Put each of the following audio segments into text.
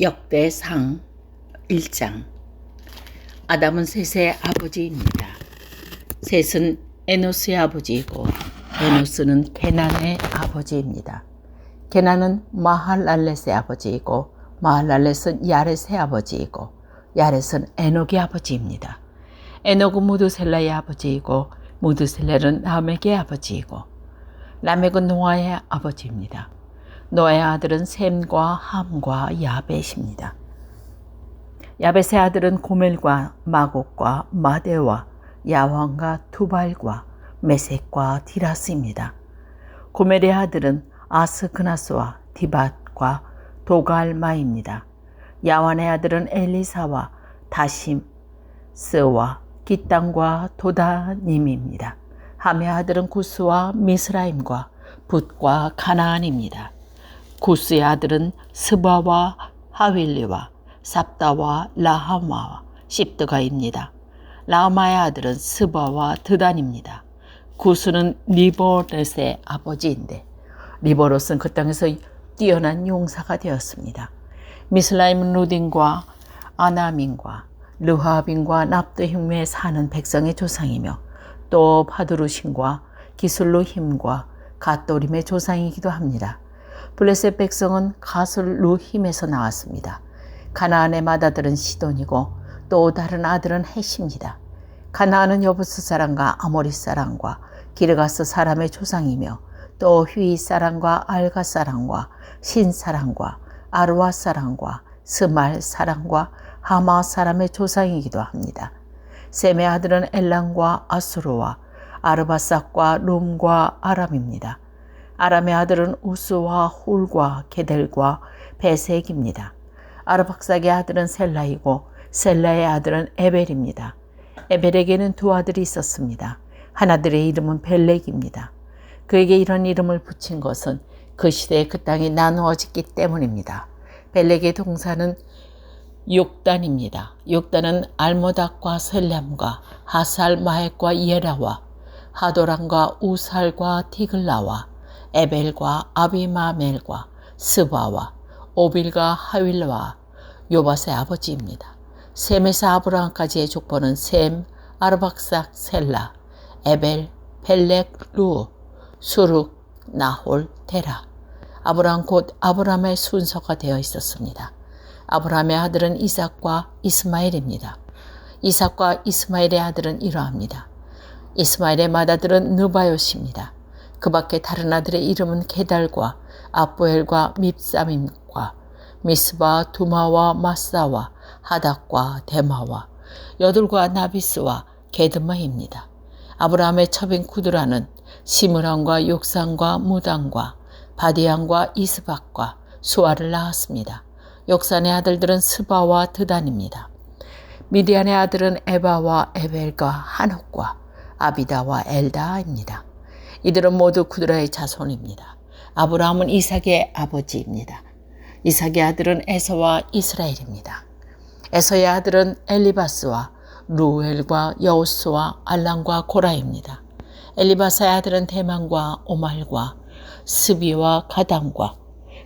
역대상 1장. 아담은 셋의 아버지입니다. 셋은 에노스의 아버지이고 에노스는 게난의 아버지입니다. 게난은 마할랄렛의 아버지이고 마할랄렛은 야렛의 아버지이고 야렛은 에녹의 아버지입니다. 에녹은 무드셀라의 아버지이고 무드셀라는 라멕의 아버지이고 라멕은 노아의 아버지입니다. 노아의 아들은 셈과 함과 야벳입니다. 야벳의 아들은 고멜과 마곡과 마데와 야왕과 투발과 메섹과 디라스입니다. 고멜의 아들은 아스그나스와 디밧과 도갈마입니다. 야완의 아들은 엘리사와 다심스와 기땅과 도다님입니다. 함의 아들은 구스와 미스라임과 붓과 가나안입니다. 구스의 아들은 스바와 하윌리와 삽다와 라하마와 십드가입니다. 라하마의 아들은 스바와 드단입니다. 구스는 리버롯의 아버지인데 리버롯은 그 땅에서 뛰어난 용사가 되었습니다. 미스라임은 루딘과 아나민과 르하빈과 납드힘에 사는 백성의 조상이며 또 파두루신과 기술루힘과 갓도림의 조상이기도 합니다. 블레셋 백성은 가슬루힘에서 나왔습니다. 가나안의 맏아들은 시돈이고 또 다른 아들은 헷입니다. 가나안은 여부스 사람과 아모리 사람과 기르가스 사람의 조상이며 또 휘 사람과 알가 사람과 신 사람과 아르와 사람과 스말 사람과 하마 사람의 조상이기도 합니다. 셈의 아들은 엘람과 아수르와 아르바삭과 룸과 아람입니다. 아람의 아들은 우스와 훌과 게델과 베색입니다. 아르박삭의 아들은 셀라이고 셀라의 아들은 에벨입니다. 에벨에게는 두 아들이 있었습니다. 하나들의 이름은 벨렉입니다. 그에게 이런 이름을 붙인 것은 그 시대에 그 땅이 나누어졌기 때문입니다. 벨렉의 동사는 욕단입니다. 욕단은 알모닥과 셀람과 하살 마헷과 예라와 하도람과 우살과 티글라와 에벨과 아비마멜과 스바와 오빌과 하윌라와 요밧의 아버지입니다. 셈에서 아브라함까지의 족보는 셈, 아르박삭, 셀라, 에벨, 펠렉, 루, 수룩, 나홀, 테라. 아브라함 곧 아브라함의 순서가 되어 있었습니다. 아브라함의 아들은 이삭과 이스마엘입니다. 이삭과 이스마엘의 아들은 이러합니다. 이스마엘의 맏아들은 느바요시입니다. 그 밖에 다른 아들의 이름은 게달과 아부엘과 밉삼임과 미스바, 두마와 마사와 하닥과 데마와 여둘과 나비스와 게드마입니다. 아브라함의 첩인 쿠드라는 시므랑과 욕산과 무당과 바디안과 이스박과 수아를 낳았습니다. 욕산의 아들들은 스바와 드단입니다. 미디안의 아들은 에바와 에벨과 한옥과 아비다와 엘다입니다. 이들은 모두 쿠드라의 자손입니다. 아브라함은 이삭의 아버지입니다. 이삭의 아들은 에서와 이스라엘입니다. 에서의 아들은 엘리바스와 루엘과 여우스와 알람과 고라입니다. 엘리바스의 아들은 대만과 오말과 스비와 가담과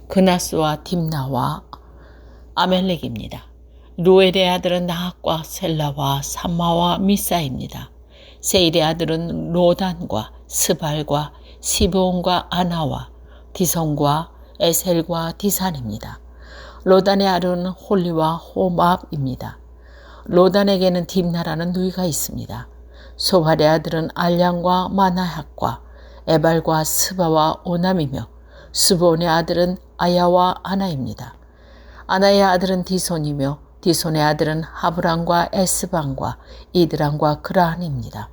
그나스와 딥나와 아멜렉입니다. 루엘의 아들은 나학과 셀라와 삼마와 미사입니다. 세일의 아들은 로단과 스발과 시브온과 아나와 디손과 에셀과 디산입니다. 로단의 아들은 홀리와 호맙입니다. 로단에게는 딥나라는 누이가 있습니다. 소발의 아들은 알량과 마나학과 에발과 스바와 오남이며 스브온의 아들은 아야와 아나입니다. 아나의 아들은 디손이며 디손의 아들은 하브랑과 에스방과 이드랑과 그라한입니다.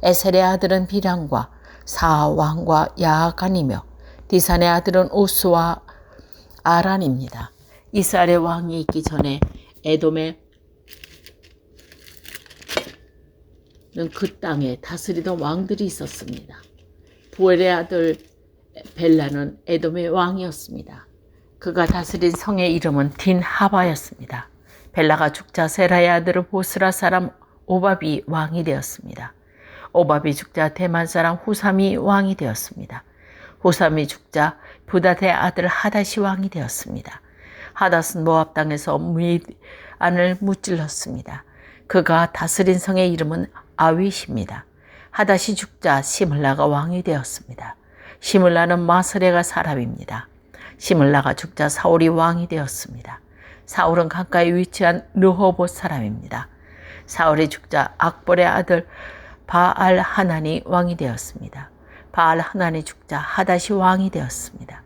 에셀의 아들은 비랑과 사왕과 야간이며 디산의 아들은 우스와 아란입니다. 이스라엘의 왕이 있기 전에 에돔의 그 땅에 다스리던 왕들이 있었습니다. 부엘의 아들 벨라는 에돔의 왕이었습니다. 그가 다스린 성의 이름은 딘하바였습니다. 벨라가 죽자 세라의 아들 보스라 사람 오밥이 왕이 되었습니다. 오밥이 죽자 대만 사람 후삼이 왕이 되었습니다. 후삼이 죽자 부닷의 아들 하닷이 왕이 되었습니다. 하닷은 모압 땅에서 미디안을 무찔렀습니다. 그가 다스린 성의 이름은 아윗입니다. 하닷이 죽자 시물라가 왕이 되었습니다. 시물라는 마스레가 사람입니다. 시물라가 죽자 사울이 왕이 되었습니다. 사울은 강가에 위치한 르호봇 사람입니다. 사울이 죽자 악볼의 아들 바알 하난이 왕이 되었습니다. 바알 하난이 죽자 하닷이 왕이 되었습니다.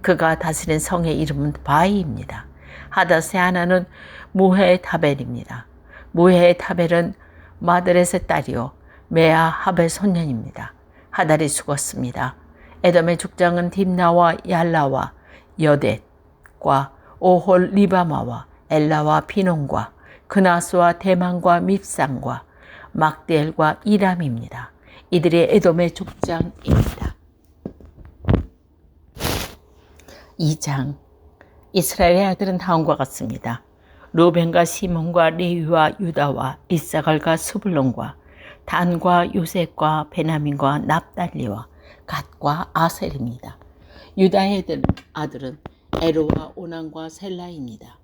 그가 다스린 성의 이름은 바이입니다. 하닷의 하나는 무헤타벨입니다. 무헤타벨은 마드렛의 딸이요 메아 합의 손년입니다. 하달이 죽었습니다. 에돔의 족장은 딥나와 얄라와 여댓과 오홀 리바마와 엘라와 비논과 그나스와 대만과 밉상과 막대엘과 이람입니다. 이들이 에돔의 족장입니다. 2장 이스라엘의 아들은 다음과 같습니다. 루벤과 시몬과 레위와 유다와 이사갈과 스불론과 단과 요셉과 베냐민과 납달리와 갓과 아셀입니다. 유다의 아들은 에로와 오난과 셀라입니다.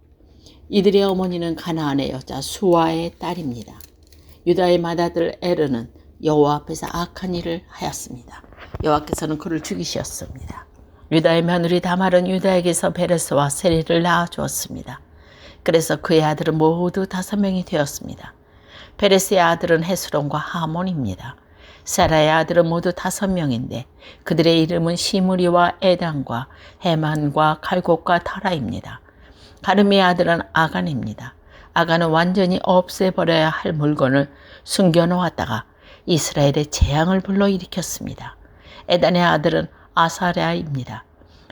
이들의 어머니는 가나안의 여자 수아의 딸입니다. 유다의 맏아들 에르는 여호와 앞에서 악한 일을 하였습니다. 여호와께서는 그를 죽이셨습니다. 유다의 며느리 다말은 유다에게서 베레스와 세리를 낳아주었습니다. 그래서 그의 아들은 모두 5명이 되었습니다. 베레스의 아들은 헤스론과 하몬입니다. 사라의 아들은 모두 5명인데 그들의 이름은 시므리와 에단과 헤만과 갈곡과 타라입니다. 가르미의 아들은 아간입니다. 아간은 완전히 없애버려야 할 물건을 숨겨놓았다가 이스라엘의 재앙을 불러일으켰습니다. 에단의 아들은 아사랴입니다.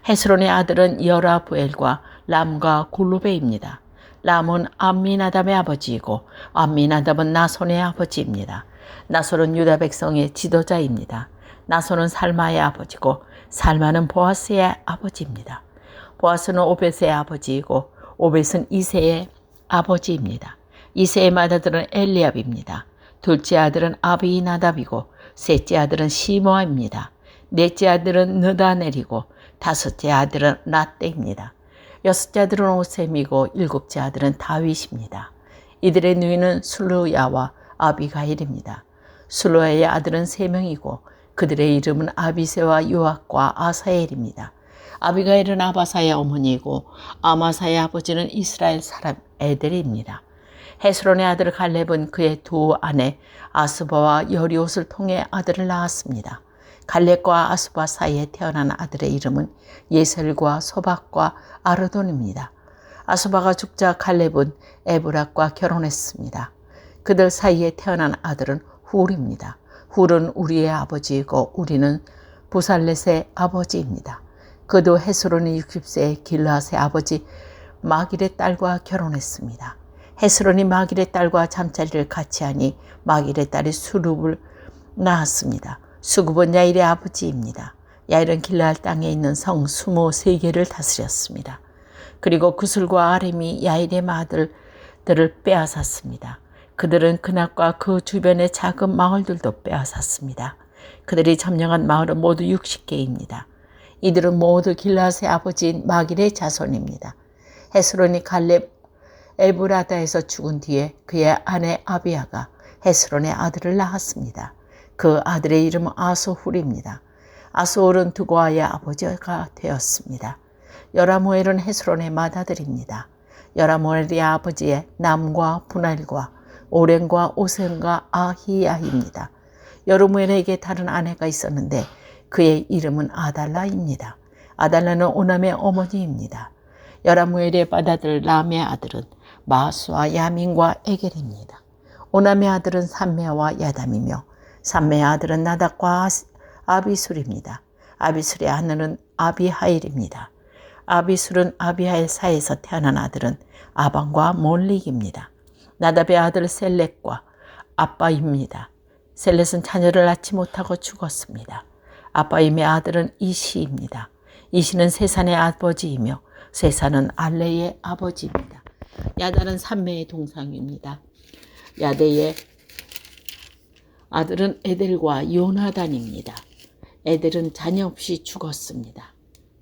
헤스론의 아들은 여라부엘과 람과 굴루베입니다. 람은 암미나답의 아버지이고 암미나답은 나손의 아버지입니다. 나손은 유다 백성의 지도자입니다. 나손은 살마의 아버지고 살마는 보아스의 아버지입니다. 보아스는 오벳의 아버지이고 오벳은 이새의 아버지입니다. 이새의 맏아들은 엘리압입니다. 둘째 아들은 아비나답이고 셋째 아들은 시므아입니다. 넷째 아들은 느다넬이고 다섯째 아들은 라떼입니다. 여섯째 아들은 오셈이고 일곱째 아들은 다윗입니다. 이들의 누이는 술루야와 아비가일입니다. 술루야의 아들은 3명이고 그들의 이름은 아비세와 요압과 아사엘입니다. 아비가일은 아바사의 어머니이고 아마사의 아버지는 이스라엘 사람 에델입니다. 헤스론의 아들 갈렙은 그의 두 아내 아스바와 여리옷을 통해 아들을 낳았습니다. 갈렙과 아스바 사이에 태어난 아들의 이름은 예셀과 소박과 아르돈입니다. 아스바가 죽자 갈렙은 에브락과 결혼했습니다. 그들 사이에 태어난 아들은 훌입니다. 훌은 우리의 아버지이고 우리는 부살렛의 아버지입니다. 그도 헤스론이 60세의 길앗의 아버지 마길의 딸과 결혼했습니다. 헤스론이 마길의 딸과 잠자리를 같이 하니 마길의 딸이 수룹을 낳았습니다. 수굽은 야일의 아버지입니다. 야일은 길르앗 땅에 있는 성 23개를 다스렸습니다. 그리고 구슬과 아렘이 야일의 마들들을 빼앗았습니다. 그들은 그낫과 그 주변의 작은 마을들도 빼앗았습니다. 그들이 점령한 마을은 모두 60개입니다. 이들은 모두 길르앗의 아버지인 마길의 자손입니다. 헤스론이 갈렙 에브라다에서 죽은 뒤에 그의 아내 아비아가 헤스론의 아들을 낳았습니다. 그 아들의 이름은 아소훌입니다. 아소훌은 두고아의 아버지가 되었습니다. 여라모엘은 헤스론의 맏아들입니다. 여라모엘의 아버지의 남과 분할과 오렌과 오셈과 아히야입니다. 여라모엘에게 다른 아내가 있었는데 그의 이름은 아달라입니다. 아달라는 오남의 어머니입니다. 여라모엘의 맏아들 람의 아들은 마수와 야민과 에겔입니다. 오남의 아들은 삼메와 야담이며 삼메의 아들은 나답과 아비술입니다. 아비술의 아내는 아비하일입니다. 아비술은 아비하일 사이에서 태어난 아들은 아방과 몰릭입니다. 나답의 아들 셀렉과 아빠입니다. 셀렛은 자녀를 낳지 못하고 죽었습니다. 아빠임의 아들은 이시입니다. 이시는 세산의 아버지이며 세산은 알레의 아버지입니다. 야달은 삼메의 동상입니다. 야데의 아들은 에델과 요나단입니다. 에델은 자녀 없이 죽었습니다.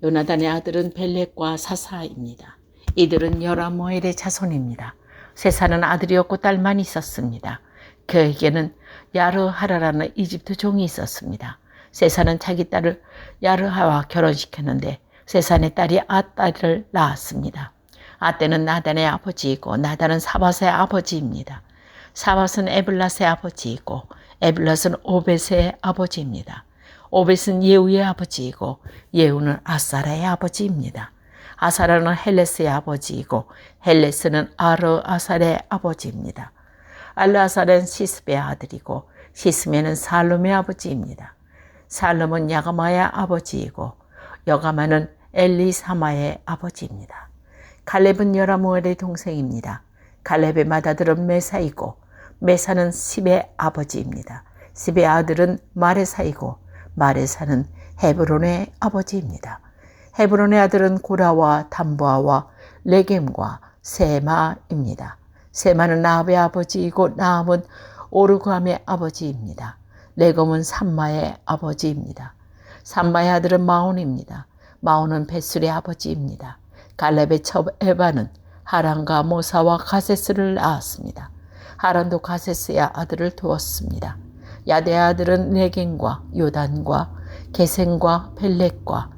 요나단의 아들은 벨렉과 사사입니다. 이들은 여라모엘의 자손입니다. 세사는 아들이 없고 딸만 있었습니다. 그에게는 야르하라라는 이집트 종이 있었습니다. 세사는 자기 딸을 야르하와 결혼시켰는데 세산의 딸이 아딸을 낳았습니다. 아떼는 나단의 아버지이고 나단은 사밧의 아버지입니다. 사밧은 에블랏의 아버지이고 에블랏은 오벳의 아버지입니다. 오벳은 예후의 아버지이고 예후는 아사라의 아버지입니다. 아사라는 헬레스의 아버지이고 헬레스는 아르아살의 아버지입니다. 알르아살은 시스베의 아들이고 시스메는 살룸의 아버지입니다. 살룸은 야가마의 아버지이고 여가마는 엘리사마의 아버지입니다. 갈렙은 여라모엘의 동생입니다. 갈렙의 맏아들은 메사이고 메사는 십의 아버지입니다. 십의 아들은 마레사이고 마레사는 헤브론의 아버지입니다. 헤브론의 아들은 고라와 담보아와 레겜과 세마입니다. 세마는 나합의 아버지이고 나합은 오르감의 아버지입니다. 레검은 삼마의 아버지입니다. 삼마의 아들은 마온입니다. 마온은 벳술의 아버지입니다. 갈렙의 첩 에바는 하란과 모사와 가세스를 낳았습니다. 하란도 가세스의 아들을 두었습니다. 야대의 아들은 레겐과 요단과 게센과 벨렉과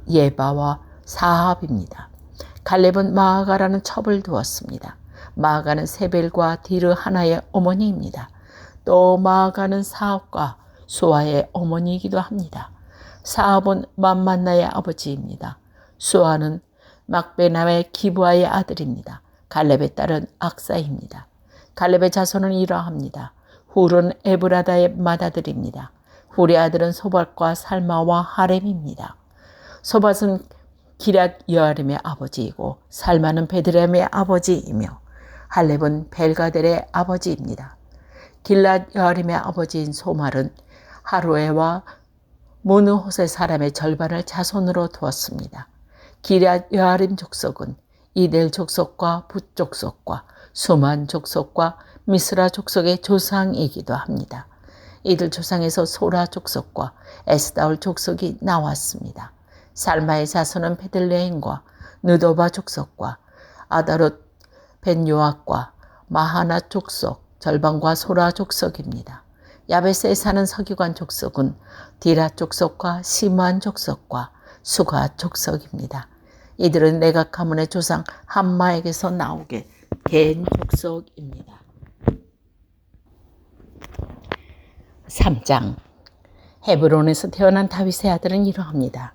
예바와 사합입니다. 갈렙은 마아가라는 첩을 두었습니다. 마아가는 세벨과 디르 하나의 어머니입니다. 또 마아가는 사합과 수아의 어머니이기도 합니다. 사합은 맘만나의 아버지입니다. 수아는 막베나의 기브아의 아들입니다. 갈렙의 딸은 악사입니다. 갈렙의 자손은 이러합니다. 훌은 에브라다의 맏아들입니다. 훌의 아들은 소밧과 살마와 하렘입니다. 소밧은 기럇 여아림의 아버지이고 살마는 베드레헴의 아버지이며 할렙은 벨가델의 아버지입니다. 길랏 여아림의 아버지인 소말은 하루에와 무느호세 사람의 절반을 자손으로 두었습니다. 기럇 여아림 족속은 이델 족속과 붓 족속과 수만 족속과 미스라 족속의 조상이기도 합니다. 이들 조상에서 소라 족속과 에스다올 족속이 나왔습니다. 살마의 자손은 베들레헴과 느도바 족속과 아다롯 벤요악과 마하나 족속 절반과 소라 족속입니다. 야베스에 사는 서기관 족속은 디라 족속과 시므안 족속과 수가 족속입니다. 이들은 내각 가문의 조상 함마에게서 나오게 된 족속입니다. 3장 헤브론에서 태어난 다윗의 아들은 이러합니다.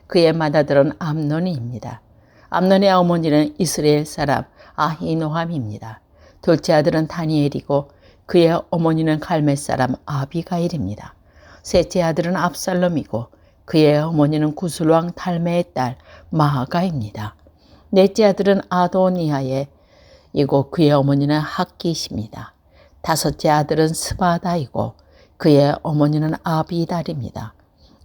그의 맏아들은 암논입니다. 암논의 어머니는 이스라엘 사람 아히노함입니다. 둘째 아들은 다니엘이고 그의 어머니는 갈멜 사람 아비가일입니다. 셋째 아들은 압살롬이고 그의 어머니는 구슬왕 달메의 딸 마아가입니다. 넷째 아들은 아도니아의 이고 그의 어머니는 학깃입니다. 다섯째 아들은 스바다이고 그의 어머니는 아비달입니다.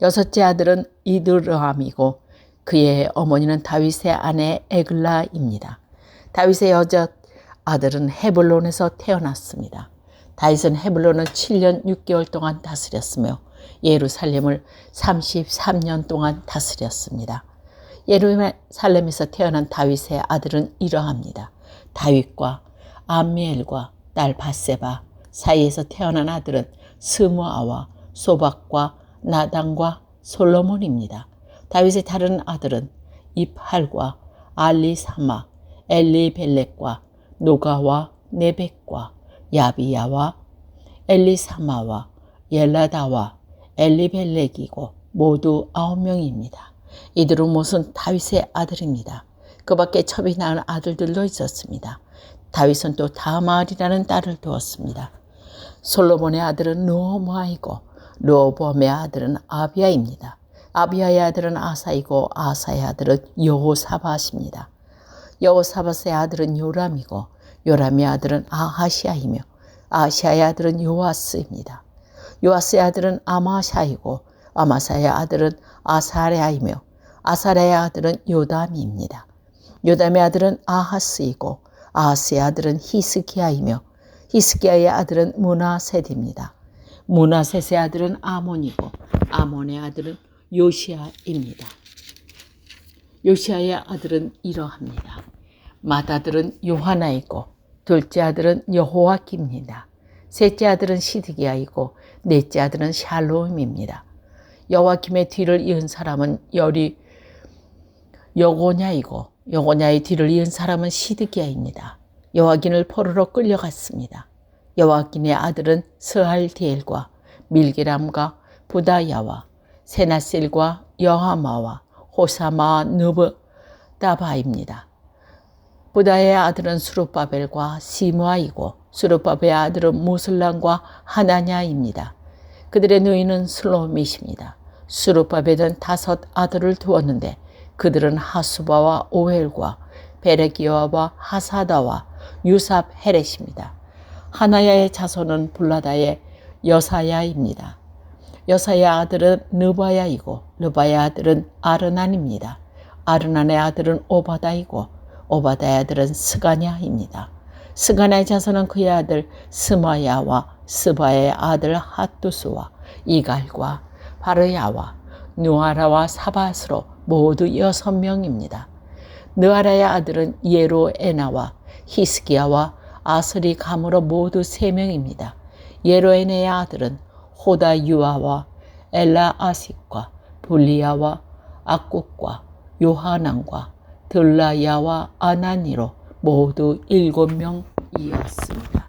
여섯째 아들은 이드르함이고 그의 어머니는 다윗의 아내 에글라입니다. 다윗의 여자 아들은 헤블론에서 태어났습니다. 다윗은 헤블론을 7년 6개월 동안 다스렸으며 예루살렘을 33년 동안 다스렸습니다. 예루살렘에서 태어난 다윗의 아들은 이러합니다. 다윗과 암미엘과 딸 바세바 사이에서 태어난 아들은 스무아와 소박과 나단과 솔로몬입니다. 다윗의 다른 아들은 입할과 알리사마, 엘리벨렉과 노가와 네벡과 야비야와 엘리사마와 옐라다와 엘리벨렉이고 모두 9명입니다. 이들은 모든 다윗의 아들입니다. 그 밖에 첩이 낳은 아들들도 있었습니다. 다윗은 또 다말이라는 딸을 두었습니다. 솔로몬의 아들은 르호보암이고 르호보암의 아들은 아비야입니다. 아비야의 아들은 아사이고 아사의 아들은 여호사밧입니다. 여호사밧의 아들은 요람이고 요람의 아들은 아하시아이며 아하시아의 아들은 요아스입니다. 요아스의 아들은 아마샤이고 아마사의 아들은 아사랴이며 아사랴의 아들은 요담입니다. 요담의 아들은 아하스이고 아하스의 아들은 히스기야이며 히스기야의 아들은 므나셋입니다. 므나셋의 아들은 아몬이고 아몬의 아들은 요시아입니다. 요시아의 아들은 이러합니다. 맏아들은 요하나이고 둘째 아들은 여호와김입니다. 셋째 아들은 시드기야이고 넷째 아들은 샬롬입니다. 여호와김의 뒤를 이은 사람은 여고냐이고 여고냐의 뒤를 이은 사람은 시드기야입니다. 여호와긴을 포로로 끌려갔습니다. 여호와긴의 아들은 스알디엘과 밀게람과 부다야와 세나셀과 여하마와 호사마와 느브다바입니다. 부다의 아들은 수르바벨과 시므아이고 수르바벨의 아들은 무슬람과 하나냐입니다. 그들의 누이는 슬로밋입니다. 수르바벨은 5 아들을 두었는데 그들은 하수바와 오헬과 베레기야와 하사다와 유삽 헤렛입니다. 하나야의 자손은 블라다의 여사야입니다. 여사야 아들은 느바야이고 느바야 아들은 아르난입니다. 아르난의 아들은 오바다이고 오바다의 아들은 스가냐입니다. 스가냐의 자손은 그의 아들 스마야와 스바의 아들 핫두스와 이갈과 바르야와 누아라와 사바스로 모두 6명입니다. 느아라의 아들은 예로에나와 히스기야와 아스리감으로 모두 3명입니다. 예로에나의 아들은 호다유아와 엘라아식과 불리야와 악국과 요하난과 들라야와 아나니로 모두 7명이었습니다.